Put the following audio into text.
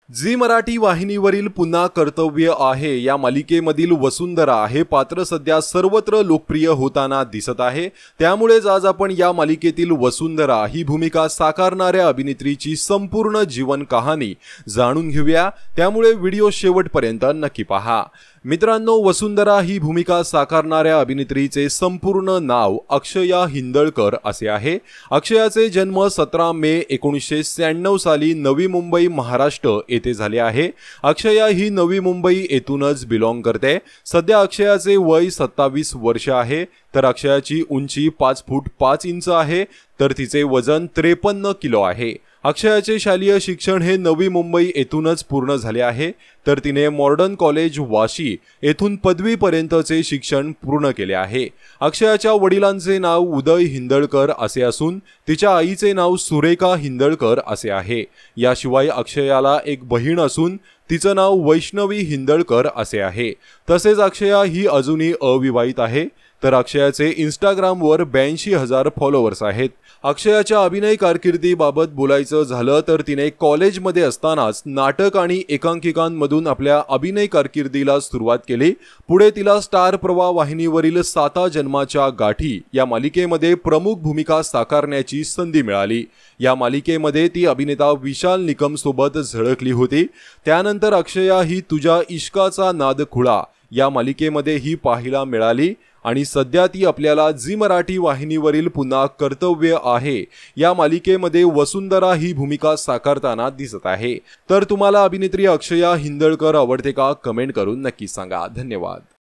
Zee Marathi वाहिनीवरील पुन्हा कर्तव्य आहे या मालिकेमधील वसुंधरा हे पात्र सध्या सर्वत्र लोकप्रिय होताना दिसत आहे। त्यामुळेच आज आपण या मालिकेतील वसुंधरा ही भूमिका साकारणाऱ्या अभिनेत्रीची संपूर्ण जीवन कहाणी जाणून घेऊया। त्यामुळे व्हिडिओ शेवटपर्यंत नक्की पहा। मित्रांनो, वसुंधरा ही भूमिका साकारणाऱ्या अभिनेत्रीचे संपूर्ण नाव अक्षया हिंदळकर असे आहे। अक्षयाचे जन्म 17 मे 1996 साली नवी मुंबई महाराष्ट्र येथे झाले आहे। अक्षया ही नवी मुंबई येथूनच बिलॉंग करते। सध्या अक्षयाचे वय 27 वर्ष आहे, तर अक्षयाची उंची 5 फूट 5 इंच आहे, तर तिचे वजन 53 किलो आहे। अक्षयाचे शालेय शिक्षण हे नवी मुंबई येथूनच पूर्ण झाले आहे, तर तिने मॉडर्न कॉलेज वाशी येथून पदवीपर्यंतचे शिक्षण पूर्ण केले आहे। अक्षयाच्या वडिलांचे नाव उदय हिंदळकर असे असून तिच्या आईचे नाव सुरेखा हिंदळकर असे आहे। याशिवाय अक्षयाला एक बहीण असून तिचं नाव वैष्णवी हिंदळकर असे आहे। तसेच अक्षया ही अजूनही अविवाहित आहे, तर अक्षयाचे इंस्टाग्रामवर 82,000 फॉलोअर्स आहेत। अक्षयाच्या अभिनय कारकिर्दीबाबत बोलायचं झालं तर तिने कॉलेजमध्ये असतानाच नाटक आणि एकांकिकांमधून आपल्या अभिनय कारकिर्दीला सुरुवात केली। पुढे तिला स्टार प्रवाह वाहिनीवरील 7 जन्माच्या गाठी या मालिकेमध्ये प्रमुख भूमिका साकारण्याची संधी मिळाली। या मालिकेमध्ये ती अभिनेता विशाल निकम सोबत झळकली होती। त्यानंतर अक्षया ही तुझ्या इश्काचा नाद खुळा या मालिकेमध्ये ही पाहायला मिळाली आणि सध्या ती आपल्याला झी मराठी वाहिनीवरील पुन्हा कर्तव्य आहे या मालिकेमध्ये वसुंधरा ही भूमिका साकारताना दिसत आहे। तर तुम्हाला अभिनेत्री अक्षया हिंदळकर आवडते का? कमेंट करून नक्की सांगा। धन्यवाद।